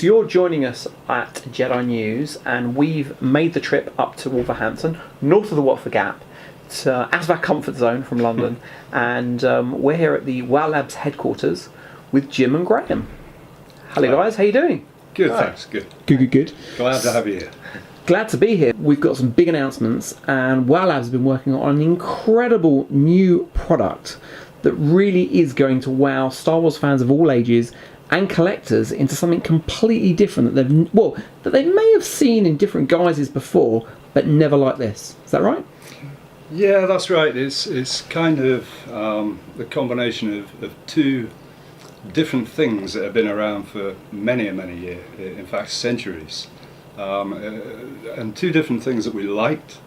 so you're joining us at Jedi News, and we've made the trip up to Wolverhampton, north of the Watford Gap, out of our comfort zone from London, and we're here at the WOW Labs headquarters with Jim and Graham. Hello guys, how you doing? Good, thanks, good. Good. Glad to have you here. Glad to be here. We've got some big announcements, and WOW Labs have been working on an incredible new product that really is going to wow Star Wars fans of all ages and collectors into something completely different that they may have seen in different guises before, but never like this. Is that right? Yeah, that's right. It's kind of the combination of two different things that have been around for many years, in fact centuries, and two different things that we liked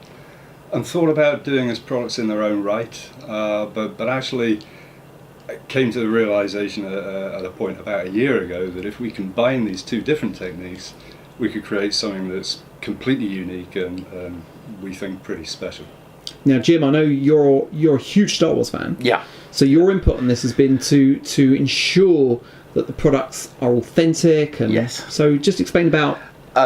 and thought about doing as products in their own right, but actually came to the realization at a point about a year ago that if we combine these two different techniques, we could create something that's completely unique and we think pretty special. Now, Jim, I know you're a huge Star Wars fan. Yeah. So your input on this has been to ensure that the products are authentic, and yes. So just explain about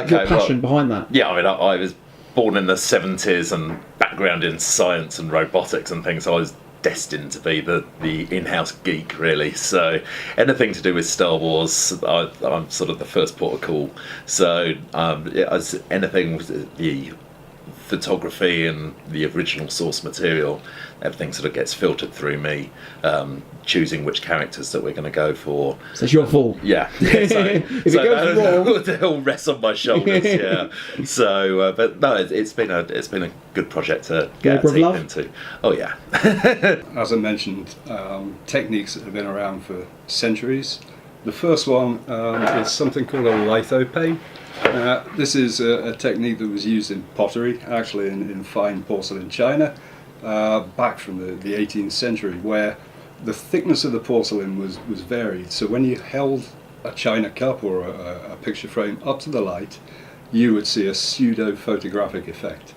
your passion behind that. Yeah, I mean, I was born in the 70s and background in science and robotics and things. So I was destined to be the in-house geek, really. So anything to do with Star Wars, I'm sort of the first port of call. So as anything with the photography and the original source material, everything sort of gets filtered through me, choosing which characters that we're going to go for. So it's your fault. Yeah. If it goes wrong, it all rests on my shoulders. Yeah. So, but no, it's been a good project to get our teeth into. Oh yeah. As I mentioned, techniques that have been around for centuries. The first one is something called a Holopane. This is a technique that was used in pottery, actually in fine porcelain china, back from the 18th century, where the thickness of the porcelain was varied. So when you held a china cup or a picture frame up to the light, you would see a pseudo-photographic effect.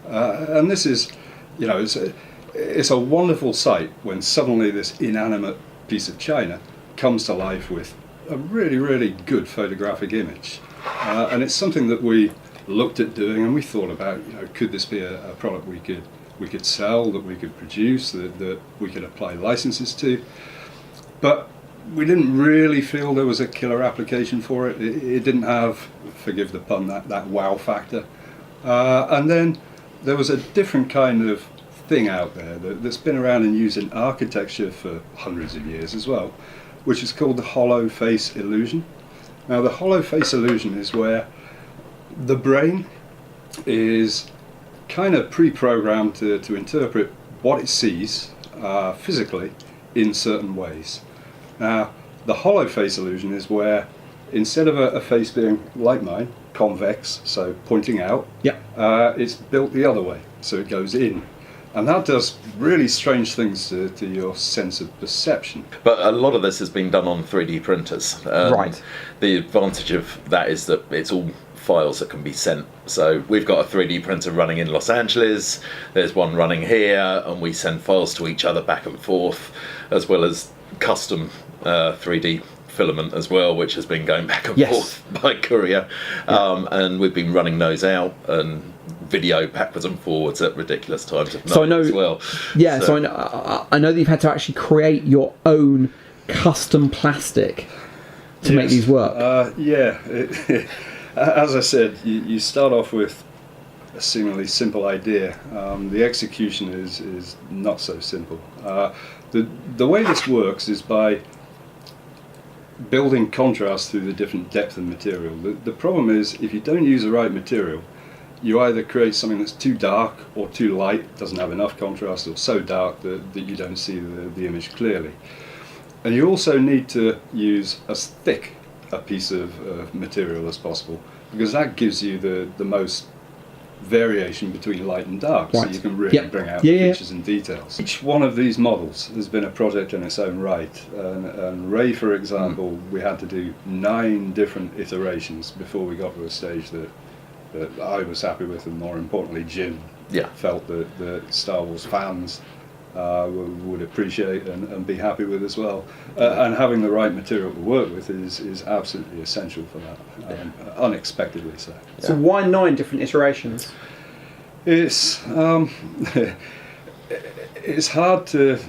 And this is, it's a wonderful sight when suddenly this inanimate piece of china comes to life with a really good photographic image. And it's something that we looked at doing, and we thought about, could this be a product we could sell, that we could produce, that we could apply licenses to. But we didn't really feel there was a killer application for it. It didn't have, forgive the pun, that wow factor. And then there was a different kind of thing out there that's been around and used in architecture for hundreds of years as well, which is called the hollow face illusion. Now, the hollow face illusion is where the brain is kind of pre-programmed to interpret what it sees physically in certain ways. Now, the hollow face illusion is where instead of a face being like mine, convex, so pointing out, it's built the other way, so it goes in. And that does really strange things to your sense of perception. But a lot of this has been done on 3D printers. Right. The advantage of that is that it's all files that can be sent. So we've got a 3D printer running in Los Angeles, there's one running here, and we send files to each other back and forth, as well as custom 3D filament as well, which has been going back and forth by courier. And we've been running those out and video backwards and forwards at ridiculous times of night as well. Yeah, so I know that you've had to actually create your own custom plastic to make these work. As I said, you start off with a seemingly simple idea. The execution is not so simple. The way this works is by building contrast through the different depth of material. The problem is, if you don't use the right material, you either create something that's too dark or too light, doesn't have enough contrast, or so dark that you don't see the image clearly. And you also need to use as thick a piece of material as possible, because that gives you the most variation between light and dark, so you can really bring out features and details. Each one of these models has been a project in its own right, and Ray, for example, we had to do 9 different iterations before we got to a stage that I was happy with, and more importantly Jim felt that the Star Wars fans would appreciate and be happy with as well. And having the right material to work with is absolutely essential for that, unexpectedly so. So why 9 different iterations? It's it's hard to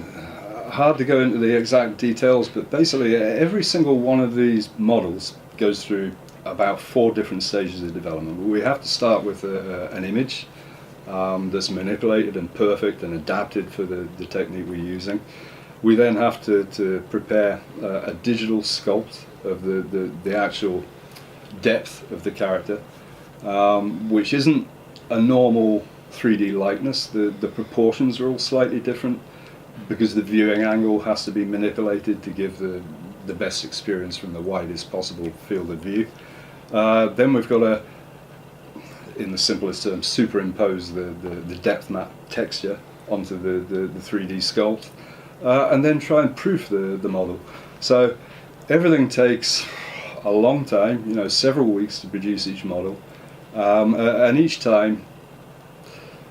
go into the exact details, but basically every single one of these models goes through about 4 different stages of development. We have to start with an image that's manipulated and perfect and adapted for the technique we're using. We then have to prepare a digital sculpt of the actual depth of the character, which isn't a normal 3D likeness. The proportions are all slightly different because the viewing angle has to be manipulated to give the best experience from the widest possible field of view. Then we've got to, in the simplest terms, superimpose the depth map texture onto the 3D sculpt, and then try and proof the model. So everything takes a long time, several weeks to produce each model, and each time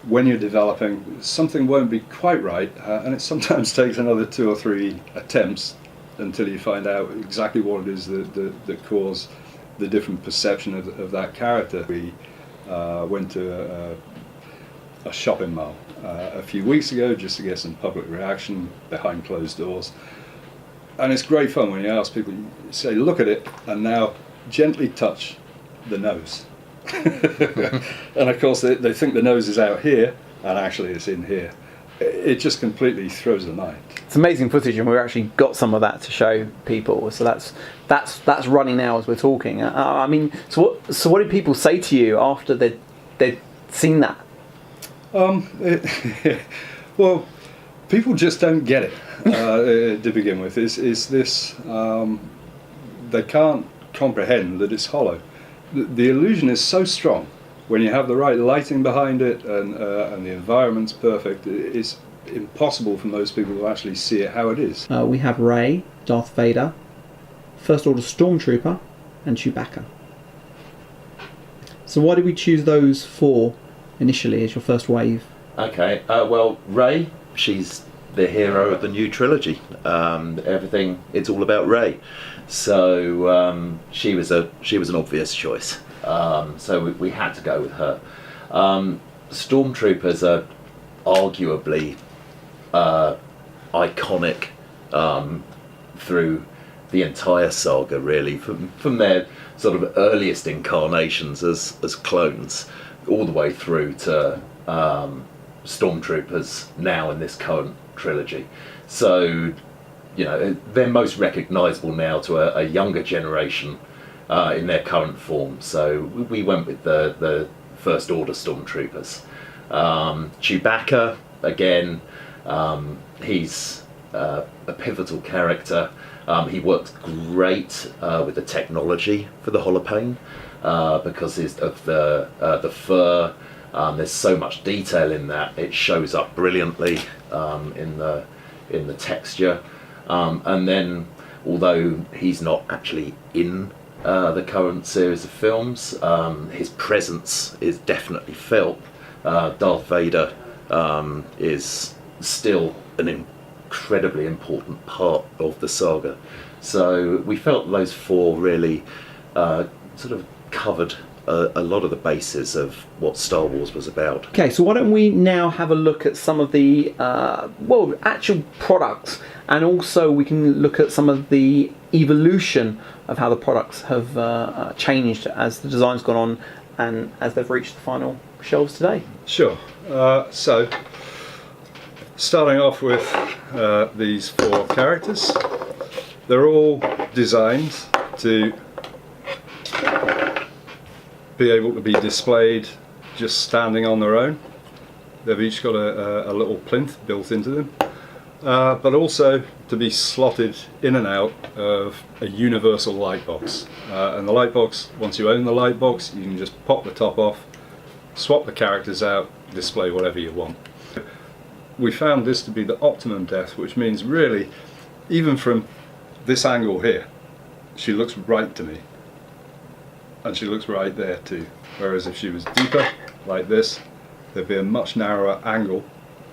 when you're developing, something won't be quite right, and it sometimes takes another 2 or 3 attempts until you find out exactly what it is that caused the different perception of that character. We went to a shopping mall a few weeks ago just to get some public reaction behind closed doors, and it's great fun when you ask people, you say, look at it and now gently touch the nose. And of course they think the nose is out here and actually it's in here. It just completely throws the mind. It's amazing footage, and we've actually got some of that to show people. So that's running now as we're talking. I mean, so what did people say to you after they'd seen that? Well, people just don't get it to begin with. Is this they can't comprehend that it's hollow. The illusion is so strong when you have the right lighting behind it and the environment's perfect. It's impossible for most people to actually see it how it is. We have Rey, Darth Vader, First Order Stormtrooper, and Chewbacca. So why did we choose those 4 initially as your first wave? Okay, well, Rey, she's the hero of the new trilogy. Everything, it's all about Rey. So she was an obvious choice. So we had to go with her. Stormtroopers are arguably iconic through the entire saga, really, from their sort of earliest incarnations as clones, all the way through to Stormtroopers now in this current trilogy. So, they're most recognisable now to a younger generation in their current form. So we went with the First Order Stormtroopers. Chewbacca, again, he's a pivotal character. He works great with the technology for the Holopane because of the fur. There's so much detail in that; it shows up brilliantly in the texture. And then, although he's not actually in the current series of films, his presence is definitely felt. Darth Vader is still an incredibly important part of the saga. So we felt those 4 really sort of covered a lot of the bases of what Star Wars was about. Okay, so why don't we now have a look at some of the actual products, and also we can look at some of the evolution of how the products have changed as the design's gone on and as they've reached the final shelves today. Sure. So starting off with these 4 characters, they're all designed to be able to be displayed just standing on their own. They've each got a little plinth built into them, but also to be slotted in and out of a universal light box. And the light box, once you own the light box, you can just pop the top off, swap the characters out, display whatever you want. We found this to be the optimum depth, which means really, even from this angle here, she looks right to me. And she looks right there too. Whereas if she was deeper, like this, there'd be a much narrower angle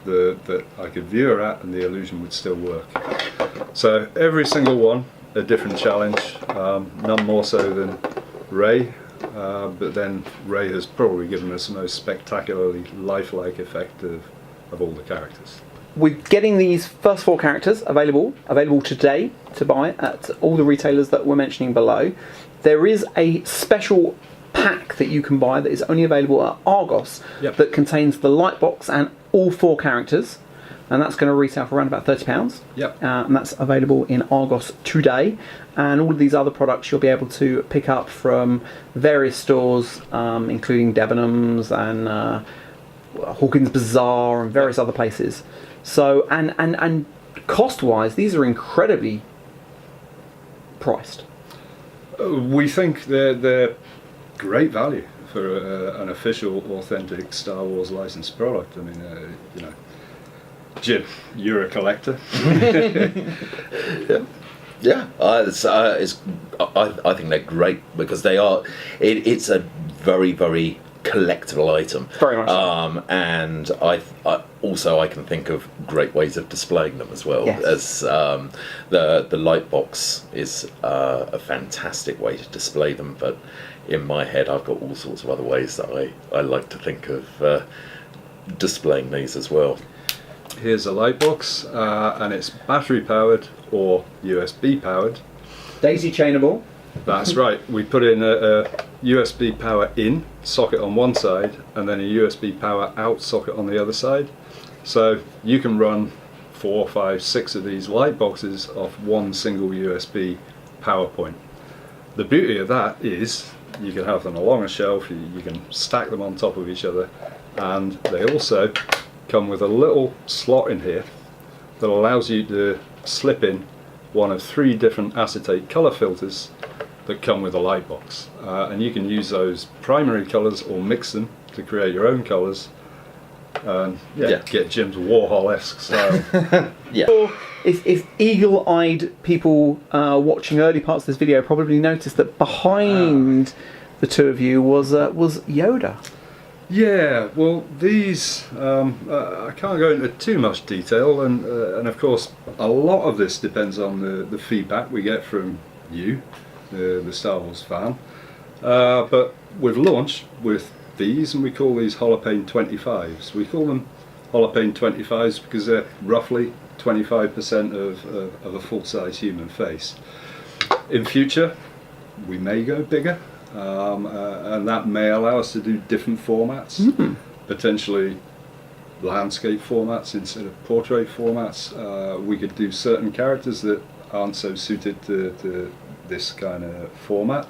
that I could view her at and the illusion would still work. So every single one a different challenge, none more so than Rey, but then Rey has probably given us the most spectacularly lifelike effect of all the characters. We're getting these first 4 characters available today to buy at all the retailers that we're mentioning below. There is a special pack that you can buy that is only available at Argos, Yep. that contains the light box and all 4 characters, and that's going to retail for around about £30. Yep. And that's available in Argos today. And all of these other products you'll be able to pick up from various stores, including Debenhams and Hawkins Bazaar and various other places. So, and cost-wise, these are incredibly priced. We think they're great value for an official, authentic Star Wars licensed product. I mean, you know, Jim, you're a collector. Yeah, I think they're great because they are. It's a very, very collectible item. Very much so. And I also I can think of great ways of displaying them as well. Yes. As the light box is a fantastic way to display them, but in my head I've got all sorts of other ways that I like to think of displaying these as well. Here's a light box, and it's battery powered or USB powered. Daisy chainable. That's right. We put in a USB power in socket on one side and then a USB power out socket on the other side. So you can run 4, 5, 6 of these light boxes off one single USB power point. The beauty of that is you can have them along a shelf, you can stack them on top of each other, and they also come with a little slot in here that allows you to slip in one of 3 different acetate colour filters that come with a light box, and you can use those primary colours or mix them to create your own colours and get Jim's Warhol-esque style. Yeah. If eagle-eyed people watching early parts of this video probably noticed that behind the two of you was Yoda. Yeah, well, these I can't go into too much detail, and of course a lot of this depends on the feedback we get from you, the Star Wars fan. But we've launched with these, and we call these Holopane 25s. We call them Holopane 25s because they're roughly 25% of a full-size human face. In future, we may go bigger. And that may allow us to do different formats, potentially landscape formats instead of portrait formats. We could do certain characters that aren't so suited to this kind of format.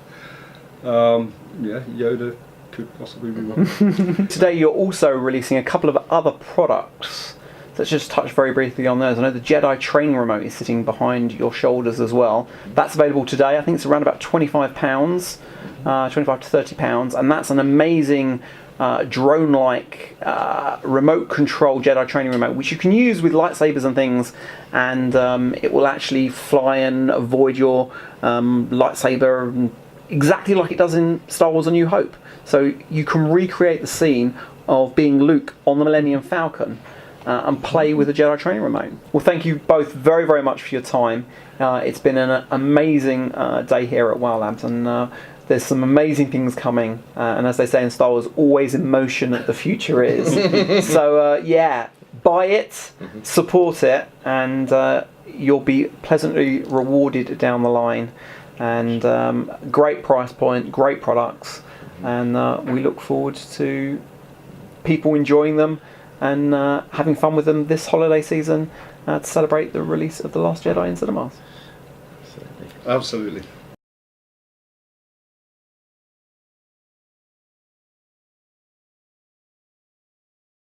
Yoda could possibly be one. Today you're also releasing a couple of other products. Let's just touch very briefly on those. I know the Jedi Training remote is sitting behind your shoulders as well. That's available today. I think it's around about £25, 25 to £30, and that's an amazing drone-like remote control Jedi Training remote, which you can use with lightsabers and things, and it will actually fly and avoid your lightsaber exactly like it does in Star Wars A New Hope. So you can recreate the scene of being Luke on the Millennium Falcon and play with the Jedi Training remote. Well, thank you both very, very much for your time. It's been an amazing day here at WoW Labs, and there's some amazing things coming. And as they say in Star Wars, always in motion the future is. So buy it, support it, and you'll be pleasantly rewarded down the line. And great price point, great products, and we look forward to people enjoying them and having fun with them this holiday season to celebrate the release of The Last Jedi in cinemas. Absolutely.